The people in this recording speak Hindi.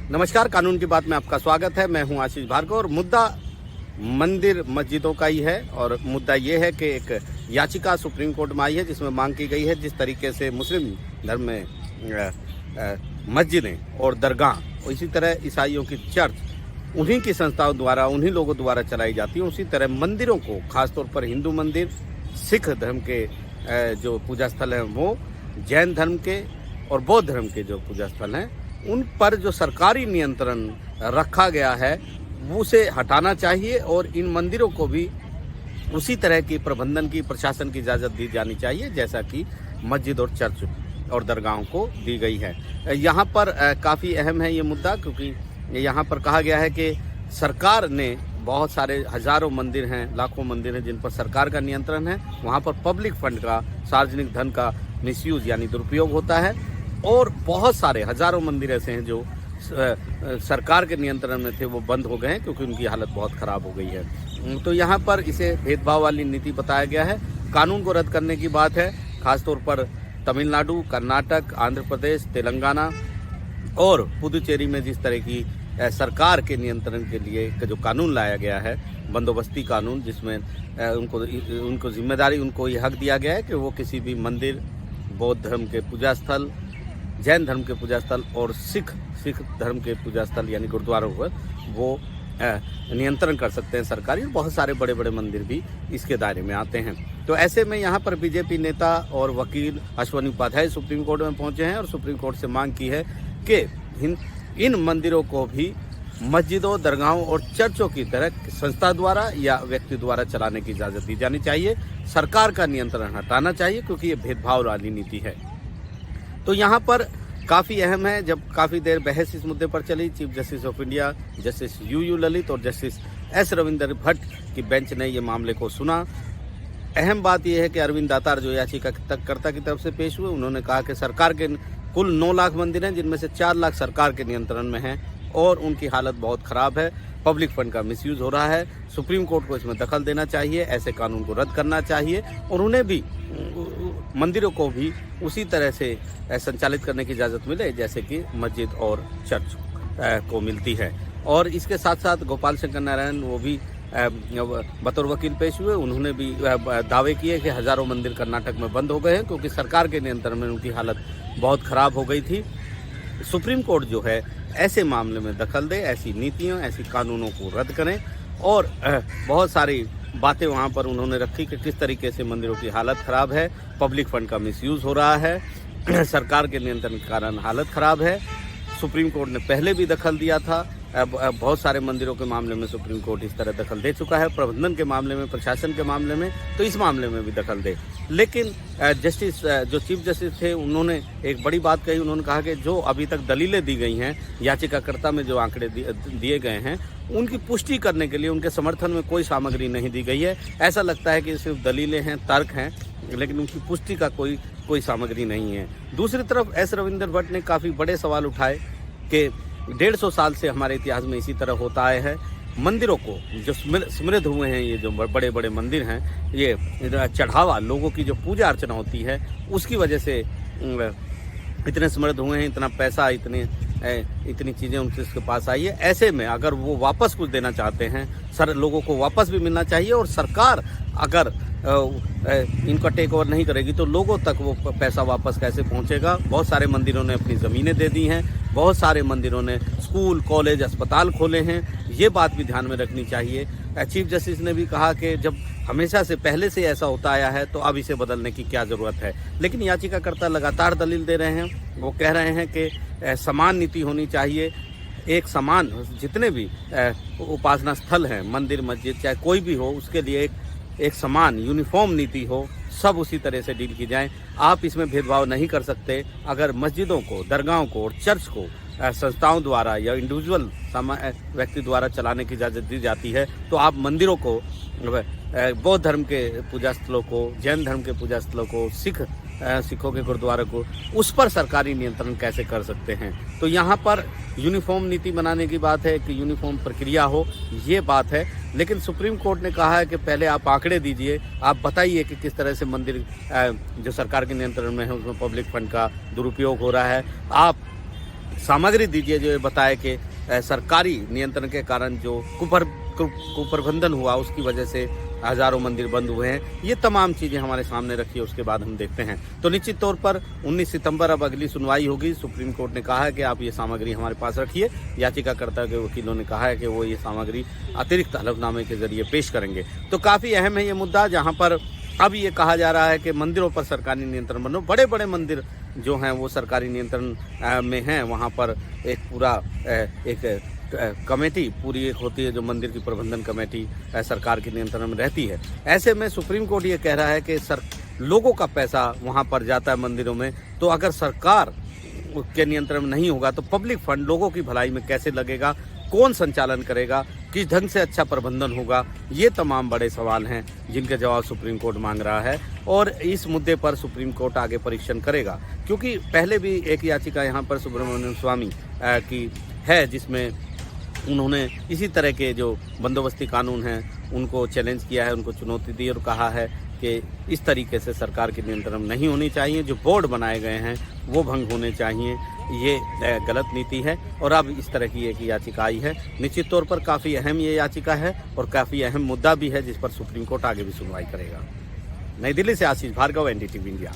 नमस्कार, कानून की बात में आपका स्वागत है। मैं हूं आशीष भार्गव और मुद्दा मंदिर मस्जिदों का ही है। और मुद्दा ये है कि एक याचिका सुप्रीम कोर्ट में आई है जिसमें मांग की गई है जिस तरीके से मुस्लिम धर्म में मस्जिदें और दरगाह, इसी तरह ईसाइयों की चर्च उन्हीं की संस्थाओं द्वारा, उन्हीं लोगों द्वारा चलाई जाती है, उसी तरह मंदिरों को, खासतौर पर हिंदू मंदिर, सिख धर्म के जो पूजा स्थल हैं वो, जैन धर्म के और बौद्ध धर्म के जो पूजा स्थल हैं उन पर जो सरकारी नियंत्रण रखा गया है उसे हटाना चाहिए और इन मंदिरों को भी उसी तरह की प्रबंधन की, प्रशासन की इजाज़त दी जानी चाहिए जैसा कि मस्जिद और चर्च और दरगाहों को दी गई है। यहाँ पर काफ़ी अहम है ये मुद्दा, क्योंकि यहाँ पर कहा गया है कि सरकार ने बहुत सारे हज़ारों मंदिर हैं, लाखों मंदिर हैं जिन पर सरकार का नियंत्रण है, वहाँ पर पब्लिक फंड का, सार्वजनिक धन का मिसयूज़ यानी दुरुपयोग होता है। और बहुत सारे हज़ारों मंदिर ऐसे हैं जो सरकार के नियंत्रण में थे, वो बंद हो गए हैं क्योंकि उनकी हालत बहुत ख़राब हो गई है। तो यहाँ पर इसे भेदभाव वाली नीति बताया गया है। कानून को रद्द करने की बात है, खासतौर पर तमिलनाडु, कर्नाटक, आंध्र प्रदेश, तेलंगाना और पुदुचेरी में जिस तरह की सरकार के नियंत्रण के लिए जो कानून लाया गया है, बंदोबस्ती कानून, जिसमें उनको जिम्मेदारी, उनको ये हक दिया गया है कि वो किसी भी मंदिर, बौद्ध धर्म के पूजा स्थल, जैन धर्म के पूजा स्थल और सिख धर्म के पूजा स्थल यानी गुरुद्वारों पर वो नियंत्रण कर सकते हैं सरकारी। बहुत सारे बड़े बड़े मंदिर भी इसके दायरे में आते हैं। तो ऐसे में यहाँ पर बीजेपी नेता और वकील अश्वनी उपाध्याय सुप्रीम कोर्ट में पहुंचे हैं और सुप्रीम कोर्ट से मांग की है कि इन मंदिरों को भी मस्जिदों, दरगाहों और चर्चों की तरह संस्था द्वारा या व्यक्ति द्वारा चलाने की इजाज़त दी जानी चाहिए। सरकार का नियंत्रण हटाना चाहिए क्योंकि ये भेदभाव वाली नीति है। तो यहाँ पर काफ़ी अहम है, जब काफ़ी देर बहस इस मुद्दे पर चली, chief justice of India justice U Lalit और जस्टिस एस रविंदर भट्ट की बेंच ने ये मामले को सुना। अहम बात यह है कि अरविंद दातार जो याचिकाकर्ता की तरफ से पेश हुए, उन्होंने कहा कि सरकार के कुल 9 लाख मंदिर हैं जिनमें से 4 लाख सरकार के नियंत्रण में हैं और उनकी हालत बहुत ख़राब है, पब्लिक फंड का मिसयूज़ हो रहा है। सुप्रीम कोर्ट को इसमें दखल देना चाहिए, ऐसे कानून को रद्द करना चाहिए और उन्हें भी, मंदिरों को भी उसी तरह से संचालित करने की इजाज़त मिले जैसे कि मस्जिद और चर्च को मिलती है। और इसके साथ साथ गोपाल शंकर नारायण वो भी बतौर वकील पेश हुए। उन्होंने भी दावे किए कि हज़ारों मंदिर कर्नाटक में बंद हो गए हैं क्योंकि सरकार के नियंत्रण में उनकी हालत बहुत ख़राब हो गई थी। सुप्रीम कोर्ट जो है ऐसे मामले में दखल दे, ऐसी नीतियों, ऐसी कानूनों को रद्द करें। और बहुत सारी बातें वहाँ पर उन्होंने रखी कि किस तरीके से मंदिरों की हालत ख़राब है, पब्लिक फंड का मिसयूज़ हो रहा है, सरकार के नियंत्रण के कारण हालत ख़राब है। सुप्रीम कोर्ट ने पहले भी दखल दिया था, बहुत सारे मंदिरों के मामले में सुप्रीम कोर्ट इस तरह दखल दे चुका है, प्रबंधन के मामले में, प्रशासन के मामले में, तो इस मामले में भी दखल दे। लेकिन जो चीफ जस्टिस थे उन्होंने एक बड़ी बात कही। उन्होंने कहा कि जो अभी तक दलीलें दी गई हैं, याचिकाकर्ता में जो आंकड़े दिए गए हैं, उनकी पुष्टि करने के लिए उनके समर्थन में कोई सामग्री नहीं दी गई है। ऐसा लगता है कि सिर्फ दलीलें हैं, तर्क हैं, लेकिन उनकी पुष्टि का कोई सामग्री नहीं है। दूसरी तरफ एस रविंदर भट्ट ने काफ़ी बड़े सवाल उठाए कि 150 साल से हमारे इतिहास में इसी तरह होता आया है। मंदिरों को जो समृद्ध हुए हैं, ये जो बड़े बड़े मंदिर हैं, ये चढ़ावा, लोगों की जो पूजा अर्चना होती है उसकी वजह से इतने समृद्ध हुए हैं, इतना पैसा, इतनी चीज़ें उनके पास आई है। ऐसे में अगर वो वापस कुछ देना चाहते हैं, लोगों को वापस भी मिलना चाहिए और सरकार अगर इनका टेक ओवर नहीं करेगी तो लोगों तक वो पैसा वापस कैसे पहुंचेगा। बहुत सारे मंदिरों ने अपनी ज़मीनें दे दी हैं, बहुत सारे मंदिरों ने स्कूल, कॉलेज, अस्पताल खोले हैं, ये बात भी ध्यान में रखनी चाहिए। चीफ जस्टिस ने भी कहा कि जब हमेशा से पहले से ऐसा होता आया है तो अब इसे बदलने की क्या ज़रूरत है। लेकिन याचिकाकर्ता लगातार दलील दे रहे हैं। वो कह रहे हैं कि समान नीति होनी चाहिए, एक समान, जितने भी उपासना स्थल हैं, मंदिर, मस्जिद, चाहे कोई भी हो, उसके लिए एक समान यूनिफॉर्म नीति हो, सब उसी तरह से डील की जाए। आप इसमें भेदभाव नहीं कर सकते। अगर मस्जिदों को, दरगाहों को और चर्च को संस्थाओं द्वारा या इंडिविजुअल व्यक्ति द्वारा चलाने की इजाज़त दी जाती है, तो आप मंदिरों को, बौद्ध धर्म के पूजा स्थलों को, जैन धर्म के पूजा स्थलों को, सिखों के गुरुद्वारे को, उस पर सरकारी नियंत्रण कैसे कर सकते हैं। तो यहाँ पर यूनिफॉर्म नीति बनाने की बात है कि यूनिफॉर्म प्रक्रिया हो, ये बात है। लेकिन सुप्रीम कोर्ट ने कहा है कि पहले आप आंकड़े दीजिए, आप बताइए कि किस तरह से मंदिर जो सरकार के नियंत्रण में है उसमें पब्लिक फंड का दुरुपयोग हो रहा है। आप सामग्री दीजिए जो ये बताए कि सरकारी नियंत्रण के कारण जो कुप्रबंधन हुआ उसकी वजह से हजारों मंदिर बंद हुए हैं। ये तमाम चीज़ें हमारे सामने रखी है, उसके बाद हम देखते हैं। तो निश्चित तौर पर 19 सितंबर अब अगली सुनवाई होगी। सुप्रीम कोर्ट ने कहा है कि आप ये सामग्री हमारे पास रखिए। याचिकाकर्ता के वकीलों ने कहा है कि वो ये सामग्री अतिरिक्त हलफनामे के जरिए पेश करेंगे। तो काफ़ी अहम है ये मुद्दा, जहाँ पर अब ये कहा जा रहा है कि मंदिरों पर सरकारी नियंत्रण बनो। बड़े बड़े मंदिर जो हैं वो सरकारी नियंत्रण में हैं। वहाँ पर एक पूरा एक कमेटी पूरी एक होती है जो मंदिर की प्रबंधन कमेटी सरकार के नियंत्रण में रहती है। ऐसे में सुप्रीम कोर्ट ये कह रहा है कि लोगों का पैसा वहाँ पर जाता है मंदिरों में, तो अगर सरकार के नियंत्रण में नहीं होगा तो पब्लिक फंड लोगों की भलाई में कैसे लगेगा, कौन संचालन करेगा, किस ढंग से अच्छा प्रबंधन होगा, ये तमाम बड़े सवाल हैं जिनके जवाब सुप्रीम कोर्ट मांग रहा है। और इस मुद्दे पर सुप्रीम कोर्ट आगे परीक्षण करेगा, क्योंकि पहले भी एक याचिका यहाँ पर सुब्रमण्यम स्वामी की है जिसमें उन्होंने इसी तरह के जो बंदोबस्ती कानून हैं उनको चैलेंज किया है, उनको चुनौती दी और कहा है कि इस तरीके से सरकार की नियंत्रण नहीं होनी चाहिए। जो बोर्ड बनाए गए हैं वो भंग होने चाहिए, ये गलत नीति है। और अब इस तरह की एक याचिका आई है। निश्चित तौर पर काफ़ी अहम ये याचिका है और काफ़ी अहम मुद्दा भी है जिस पर सुप्रीम कोर्ट आगे भी सुनवाई करेगा। नई दिल्ली से आशीष भार्गव, NDTV इंडिया।